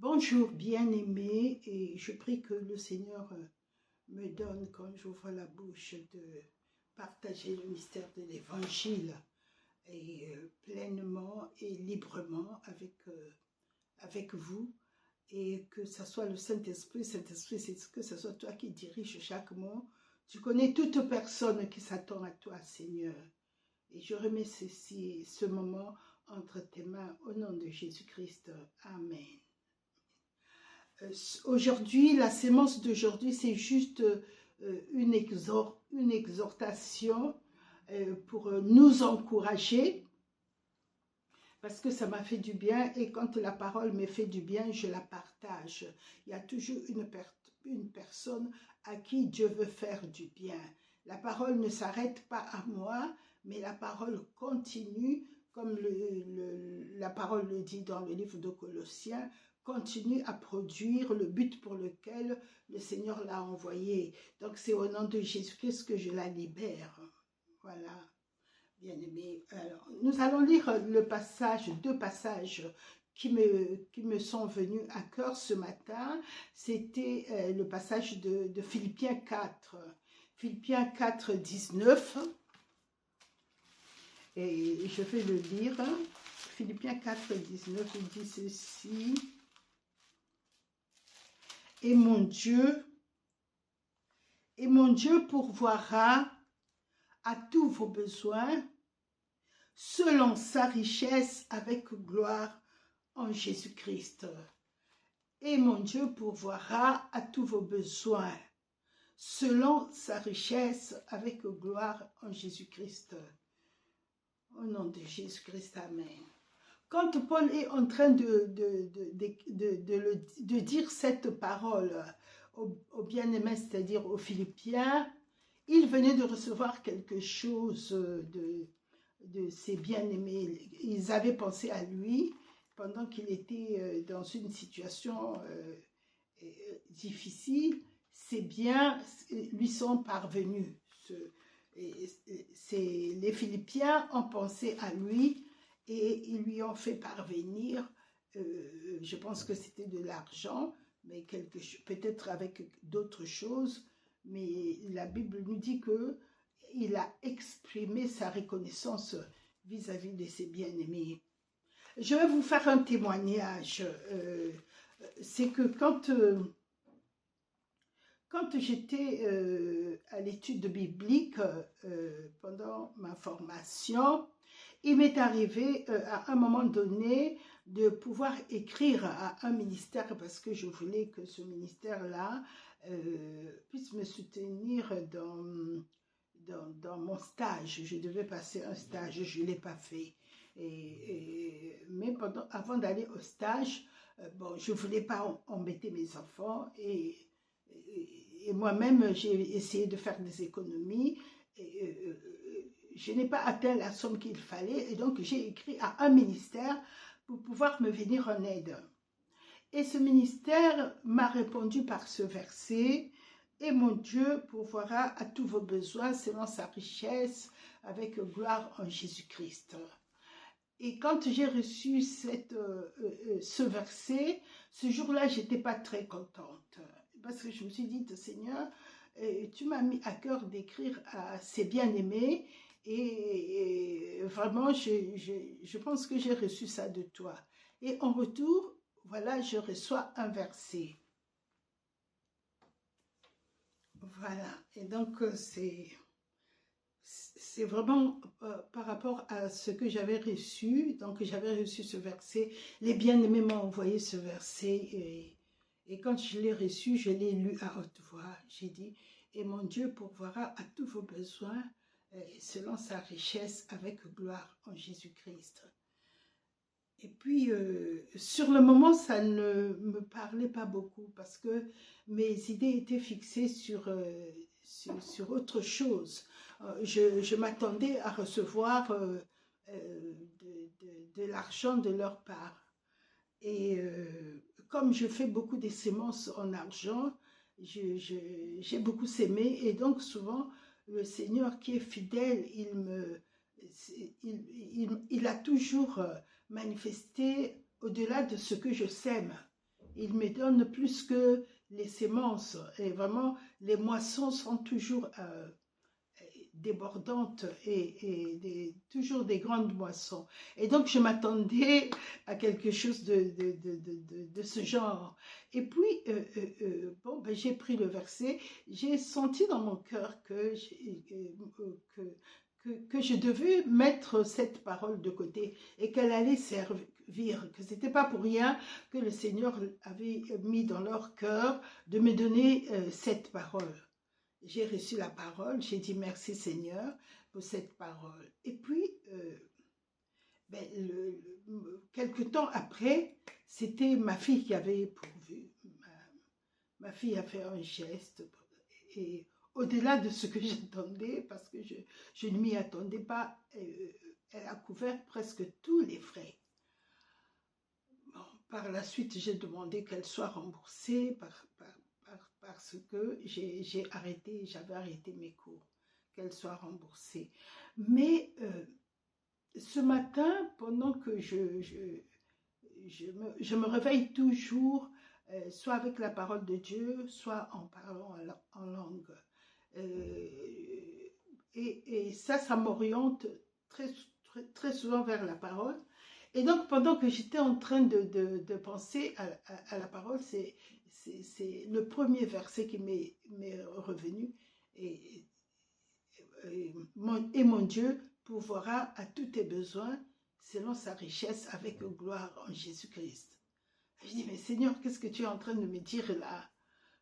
Bonjour bien-aimés, et je prie que le Seigneur me donne, quand j'ouvre la bouche, de partager le mystère de l'Évangile et pleinement et librement avec vous, et que ce soit le Saint-Esprit, c'est que ce soit toi qui dirige chaque mot. Tu connais toute personne qui s'attend à toi, Seigneur, et je remets ce moment entre tes mains au nom de Jésus-Christ. Amen. Aujourd'hui, la sémence d'aujourd'hui, c'est juste une exhortation pour nous encourager, parce que ça m'a fait du bien, et quand la parole me fait du bien, je la partage. Il y a toujours une personne à qui Dieu veut faire du bien. La parole ne s'arrête pas à moi, mais la parole continue, comme la parole le dit dans le livre de Colossiens, continue à produire le but pour lequel le Seigneur l'a envoyé. Donc c'est au nom de Jésus-Christ que je la libère. Voilà, bien-aimés. Alors, nous allons lire deux passages qui me sont venus à cœur ce matin. C'était le passage de Philippiens 4. Philippiens 4, 19. Et je vais le lire. Philippiens 4, 19, il dit ceci. Et mon Dieu pourvoira à tous vos besoins selon sa richesse avec gloire en Jésus-Christ. Et mon Dieu pourvoira à tous vos besoins selon sa richesse avec gloire en Jésus-Christ. Au nom de Jésus-Christ, amen. Quand Paul est en train de dire cette parole aux bien-aimés, c'est-à-dire aux Philippiens, il venait de recevoir quelque chose de ses bien-aimés. Ils avaient pensé à lui pendant qu'il était dans une situation difficile. Ces biens lui sont parvenus. Les Philippiens ont pensé à lui et ils lui ont fait parvenir, je pense que c'était de l'argent, mais peut-être avec d'autres choses, mais la Bible nous dit qu'il a exprimé sa reconnaissance vis-à-vis de ses bien-aimés. Je vais vous faire un témoignage. C'est que quand j'étais à l'étude biblique pendant ma formation, il m'est arrivé à un moment donné de pouvoir écrire à un ministère parce que je voulais que ce ministère-là puisse me soutenir dans mon stage. Je devais passer un stage, je ne l'ai pas fait. Mais avant d'aller au stage, je ne voulais pas embêter mes enfants et moi-même, j'ai essayé de faire des économies. Je n'ai pas atteint la somme qu'il fallait et donc j'ai écrit à un ministère pour pouvoir me venir en aide. Et ce ministère m'a répondu par ce verset: « Et mon Dieu pourvoira à tous vos besoins selon sa richesse avec gloire en Jésus-Christ. » Et quand j'ai reçu ce verset, ce jour-là, je n'étais pas très contente. Parce que je me suis dit, Seigneur, tu m'as mis à cœur d'écrire à ces bien-aimés et vraiment, je pense que j'ai reçu ça de toi. Et en retour, voilà, je reçois un verset. Voilà, et donc c'est vraiment par rapport à ce que j'avais reçu. Donc j'avais reçu ce verset, les bien-aimés m'ont envoyé ce verset et quand je l'ai reçu, je l'ai lu à haute voix. J'ai dit, et mon Dieu pourvoira à tous vos besoins selon sa richesse avec gloire en Jésus-Christ. Et puis, sur le moment, ça ne me parlait pas beaucoup parce que mes idées étaient fixées sur autre chose. Je m'attendais à recevoir de l'argent de leur part. Et comme je fais beaucoup de semences en argent, j'ai beaucoup sémé et donc souvent, le Seigneur qui est fidèle, il a toujours manifesté au-delà de ce que je sème. il me donne plus que les semences. Et vraiment, les moissons sont toujours débordantes et toujours des grandes moissons. Et donc, je m'attendais à quelque chose de ce genre. Et puis, bon, ben, j'ai pris le verset, j'ai senti dans mon cœur que je devais mettre cette parole de côté et qu'elle allait servir, que ce n'était pas pour rien que le Seigneur avait mis dans leur cœur de me donner cette parole. J'ai reçu la parole, j'ai dit merci Seigneur pour cette parole. Et puis, ben, quelque temps après, c'était ma fille qui avait pourvu. Ma fille a fait un geste et au-delà de ce que j'attendais, parce que je ne m'y attendais pas, elle a couvert presque tous les frais. Bon, par la suite, j'ai demandé qu'elle soit remboursée parce que j'avais arrêté mes cours, qu'elle soit remboursée. Mais ce matin, pendant que je me réveille toujours, soit avec la parole de Dieu, soit en parlant en langue. Et ça m'oriente très souvent vers la parole. Et donc, pendant que j'étais en train de penser à la parole, c'est le premier verset qui m'est revenu. Et mon Dieu pourvoira à tous tes besoins selon sa richesse avec gloire en Jésus-Christ. Je dis, mais Seigneur, qu'est-ce que tu es en train de me dire là?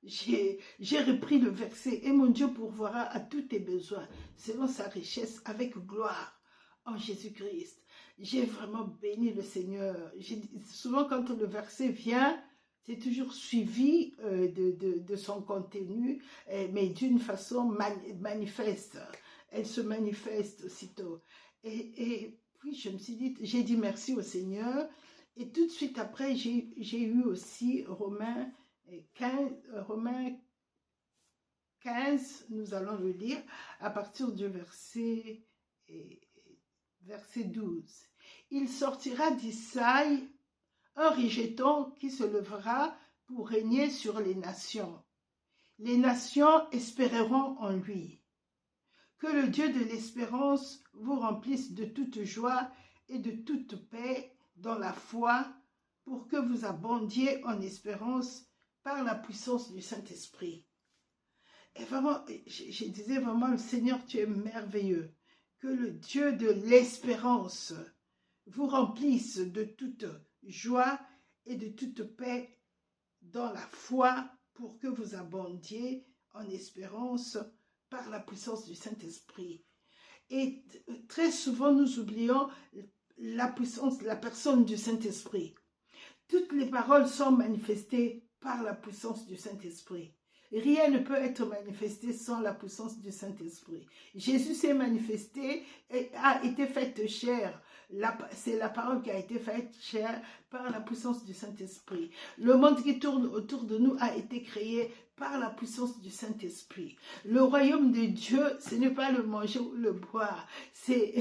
J'ai repris le verset, et mon Dieu pourvoira à tous tes besoins selon sa richesse avec gloire en Jésus-Christ. J'ai vraiment béni le Seigneur. Souvent quand le verset vient, c'est toujours suivi de son contenu, mais d'une façon manifeste. Elle se manifeste aussitôt. Et puis je me suis dit, j'ai dit merci au Seigneur. Et tout de suite après, j'ai eu aussi Romains 15, nous allons le lire à partir du verset 12. Il sortira d'Isaïe un rejeton qui se lèvera pour régner sur les nations. Les nations espéreront en lui. Que le Dieu de l'espérance vous remplisse de toute joie et de toute paix dans la foi, pour que vous abondiez en espérance par la puissance du Saint-Esprit. Et vraiment, je disais vraiment, le Seigneur, tu es merveilleux. Que le Dieu de l'espérance vous remplisse de toute joie et de toute paix dans la foi, pour que vous abondiez en espérance par la puissance du Saint-Esprit. Et très souvent, nous oublions la puissance, la personne du Saint-Esprit. Toutes les paroles sont manifestées par la puissance du Saint-Esprit. Rien ne peut être manifesté sans la puissance du Saint-Esprit. Jésus s'est manifesté et a été faite chair. C'est la parole qui a été faite chair par la puissance du Saint-Esprit. Le monde qui tourne autour de nous a été créé par la puissance du Saint-Esprit. Le royaume de Dieu, ce n'est pas le manger ou le boire, c'est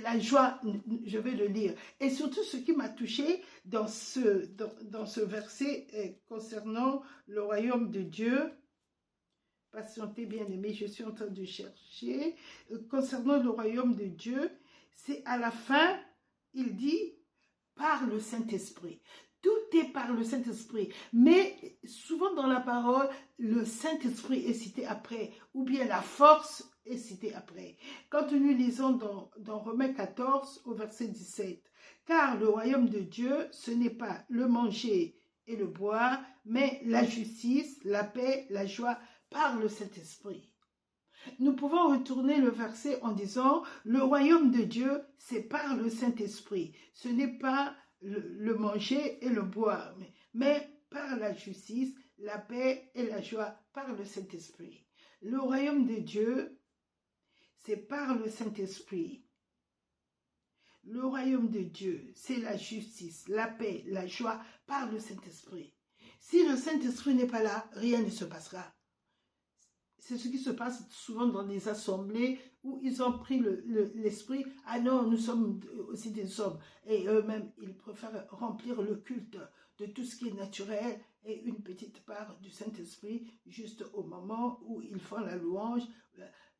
la joie, je vais le lire. Et surtout, ce qui m'a touché dans ce verset concernant le royaume de Dieu, patientez bien aimé, je suis en train de chercher, concernant le royaume de Dieu, c'est à la fin, il dit, par le Saint-Esprit. Tout est par le Saint-Esprit. Mais souvent dans la parole, le Saint-Esprit est cité après, ou bien la force est citée après. Quand nous lisons dans Romains 14 au verset 17, « Car le royaume de Dieu, ce n'est pas le manger et le boire, mais la justice, la paix, la joie par le Saint-Esprit. » Nous pouvons retourner le verset en disant, « Le royaume de Dieu, c'est par le Saint-Esprit. Ce n'est pas le manger et le boire, mais par la justice, la paix et la joie par le Saint-Esprit. » Le royaume de Dieu, c'est par le Saint-Esprit. Le royaume de Dieu, c'est la justice, la paix, la joie par le Saint-Esprit. Si le Saint-Esprit n'est pas là, rien ne se passera. C'est ce qui se passe souvent dans les assemblées où ils ont pris l'esprit. Ah non, nous sommes aussi des hommes. Et eux-mêmes, ils préfèrent remplir le culte de tout ce qui est naturel et une petite part du Saint-Esprit juste au moment où ils font la louange.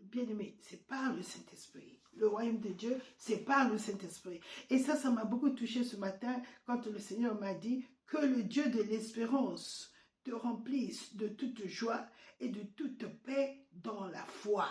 Bien-aimé, c'est par le Saint-Esprit. Le royaume de Dieu, c'est par le Saint-Esprit. Et ça m'a beaucoup touché ce matin quand le Seigneur m'a dit que le Dieu de l'espérance te remplisse de toute joie et de toute paix dans la foi,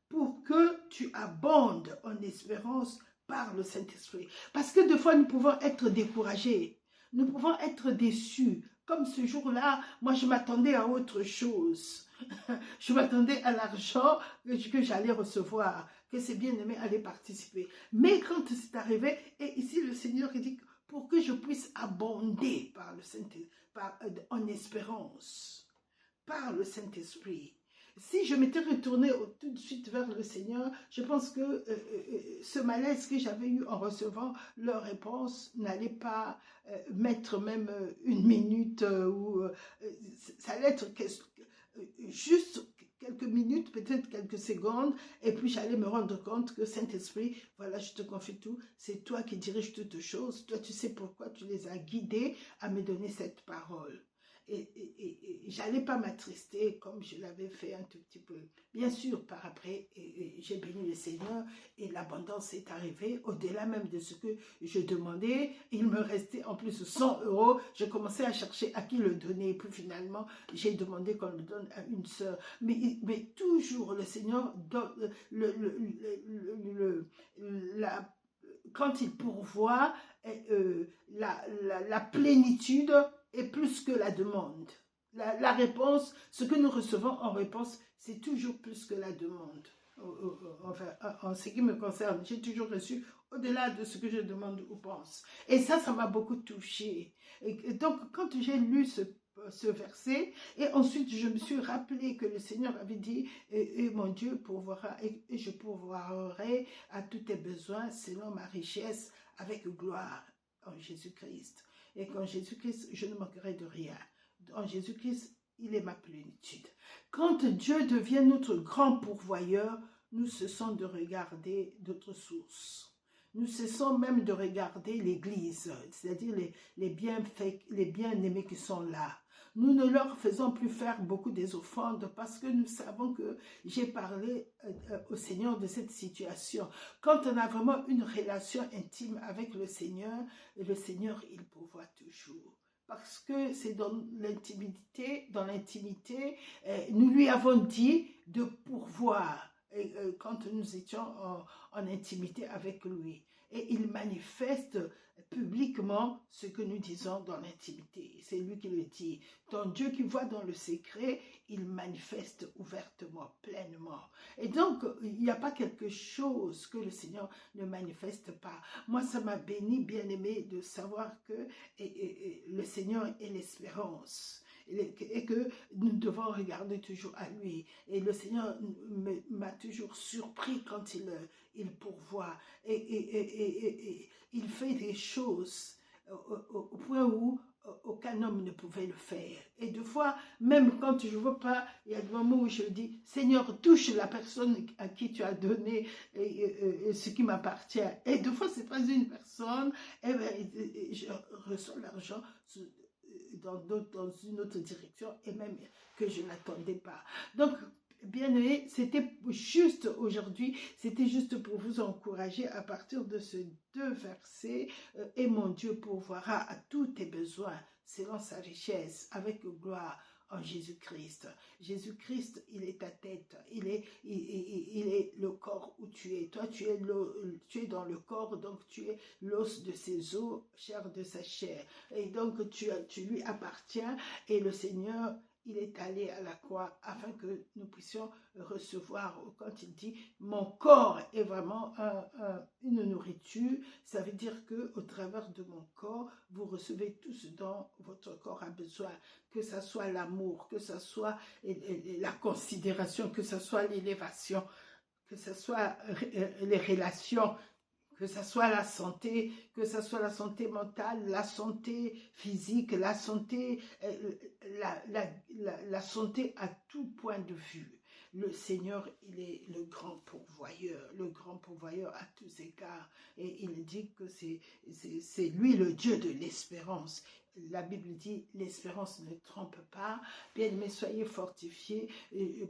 pour que tu abondes en espérance par le Saint-Esprit. Parce que des fois, nous pouvons être découragés, nous pouvons être déçus. Comme ce jour-là, moi, je m'attendais à autre chose. Je m'attendais à l'argent que j'allais recevoir, que ces bien-aimés allaient participer. Mais quand c'est arrivé, et ici le Seigneur dit, pour que je puisse abonder par le Saint-Esprit, en espérance, par le Saint-Esprit. Si je m'étais retournée tout de suite vers le Seigneur, je pense que ce malaise que j'avais eu en recevant leur réponse n'allait pas mettre même une minute ou ça allait être juste quelques minutes, peut-être quelques secondes, et puis j'allais me rendre compte que Saint-Esprit, voilà, je te confie tout, c'est toi qui diriges toutes choses, toi tu sais pourquoi tu les as guidés à me donner cette parole. Et j'allais pas m'attrister comme je l'avais fait un tout petit peu. Bien sûr, par après, j'ai béni le Seigneur et l'abondance est arrivée au-delà même de ce que je demandais. Il me restait en plus 100 €. Je commençais à chercher à qui le donner. Et puis finalement, j'ai demandé qu'on le donne à une sœur. Mais toujours le Seigneur donne quand il pourvoit, la plénitude est plus que la demande. La réponse, ce que nous recevons en réponse, c'est toujours plus que la demande. Enfin, en ce qui me concerne, j'ai toujours reçu au-delà de ce que je demande ou pense. Et ça m'a beaucoup touchée. Et donc, quand j'ai lu ce verset, et ensuite je me suis rappelé que le Seigneur avait dit, et mon Dieu pourvoira, et je pourvoirai à tous tes besoins selon ma richesse avec gloire en Jésus-Christ. Et qu'en Jésus-Christ, je ne manquerai de rien. En Jésus-Christ, il est ma plénitude. Quand Dieu devient notre grand pourvoyeur, nous cessons de regarder d'autres sources. Nous cessons même de regarder l'Église, c'est-à-dire les bien-aimés qui sont là. Nous ne leur faisons plus faire beaucoup des offrandes parce que nous savons que j'ai parlé au Seigneur de cette situation. Quand on a vraiment une relation intime avec le Seigneur, il pourvoit toujours. Parce que c'est dans l'intimité, nous lui avons dit de pourvoir quand nous étions en intimité avec lui. Et il manifeste publiquement ce que nous disons dans l'intimité. C'est lui qui le dit. Ton Dieu qui voit dans le secret, il manifeste ouvertement, pleinement. Et donc, il n'y a pas quelque chose que le Seigneur ne manifeste pas. Moi, ça m'a béni, bien-aimé, de savoir que le Seigneur est l'espérance. Et que nous devons regarder toujours à lui. Et le Seigneur m'a toujours surpris quand il pourvoit. Et il fait des choses au point où aucun homme ne pouvait le faire. Et des fois, même quand je ne veux pas, il y a des moments où je dis, Seigneur, touche la personne à qui tu as donné ce qui m'appartient. Et des fois, ce n'est pas une personne, et je reçois l'argent dans une autre direction et même que je n'attendais pas. Donc, bien aimé, c'était juste aujourd'hui, c'était juste pour vous encourager à partir de ces 2 versets, et mon Dieu pourvoira à tous tes besoins selon sa richesse avec gloire en Jésus-Christ. Jésus-Christ, il est ta tête, il est le corps où tu es. Toi, tu es dans le corps, donc tu es l'os de ses os, chair de sa chair. Et donc, tu lui appartiens et le Seigneur, il est allé à la croix afin que nous puissions recevoir. Quand il dit « mon corps est vraiment une nourriture », ça veut dire qu'au travers de mon corps, vous recevez tout ce dont votre corps a besoin, que ce soit l'amour, que ce soit la considération, que ce soit l'élévation, que ce soit les relations, que ce soit la santé mentale, la santé physique, la santé, la santé à tout point de vue. le Seigneur, il est le grand pourvoyeur à tous égards. Et il dit que c'est lui le Dieu de l'espérance. La Bible dit, l'espérance ne trompe pas. Bien-aimés, soyez fortifiés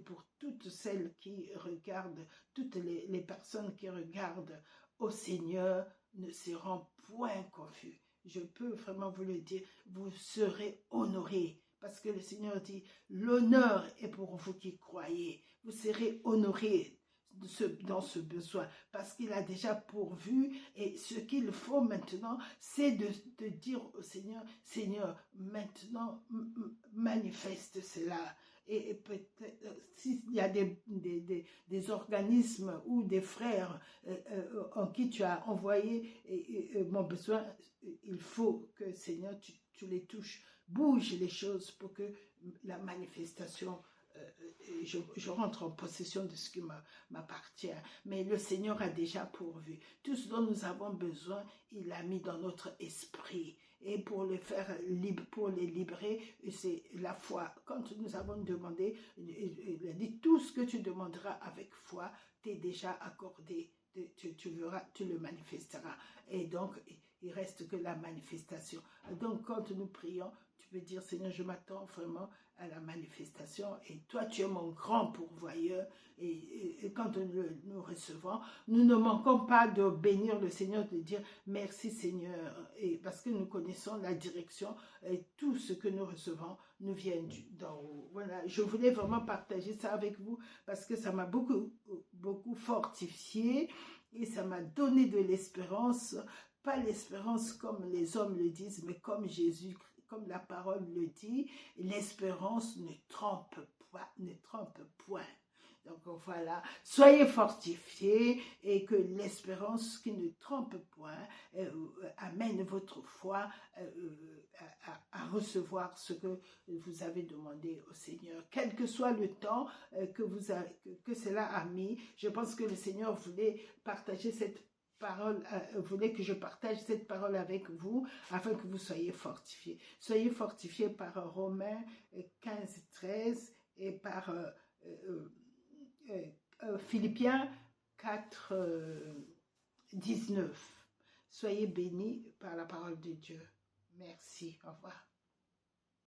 pour toutes celles qui regardent, toutes les personnes qui regardent au Seigneur ne seront point confus. Je peux vraiment vous le dire, vous serez honorés. Parce que le Seigneur dit, l'honneur est pour vous qui croyez. Vous serez honorés dans ce besoin, parce qu'il a déjà pourvu, et ce qu'il faut maintenant, c'est de dire au Seigneur, Seigneur, maintenant, manifeste cela. Et peut-être, s'il y a des organismes ou des frères en qui tu as envoyé mon besoin, il faut que, Seigneur, tu les touches. Bouge les choses pour que la manifestation, je rentre en possession de ce qui m'appartient. Mais le Seigneur a déjà pourvu. Tout ce dont nous avons besoin, il l'a mis dans notre esprit. Et pour les faire libre, pour les libérer, c'est la foi. Quand nous avons demandé, il a dit, tout ce que tu demanderas avec foi, t'est déjà accordé. Tu verras, tu le manifesteras. Et donc, il reste que la manifestation. Donc, quand nous prions, tu peux dire, Seigneur, je m'attends vraiment à la manifestation. Et toi, tu es mon grand pourvoyeur. Et quand nous recevons, nous ne manquons pas de bénir le Seigneur, de dire, merci Seigneur. Et parce que nous connaissons la direction et tout ce que nous recevons nous vient d'en haut. Voilà, je voulais vraiment partager ça avec vous parce que ça m'a beaucoup fortifié et ça m'a donné de l'espérance. Pas l'espérance comme les hommes le disent, mais comme Jésus, comme la parole le dit, l'espérance ne trompe point. Donc voilà, soyez fortifiés et que l'espérance qui ne trompe point amène votre foi à recevoir ce que vous avez demandé au Seigneur. Quel que soit le temps que cela a mis, je pense que le Seigneur voulait partager cette parole, voulait que je partage cette parole avec vous afin que vous soyez fortifiés. Soyez fortifiés par Romains 15, 13 et par Philippiens 4, 19. Soyez bénis par la parole de Dieu. Merci. Au revoir.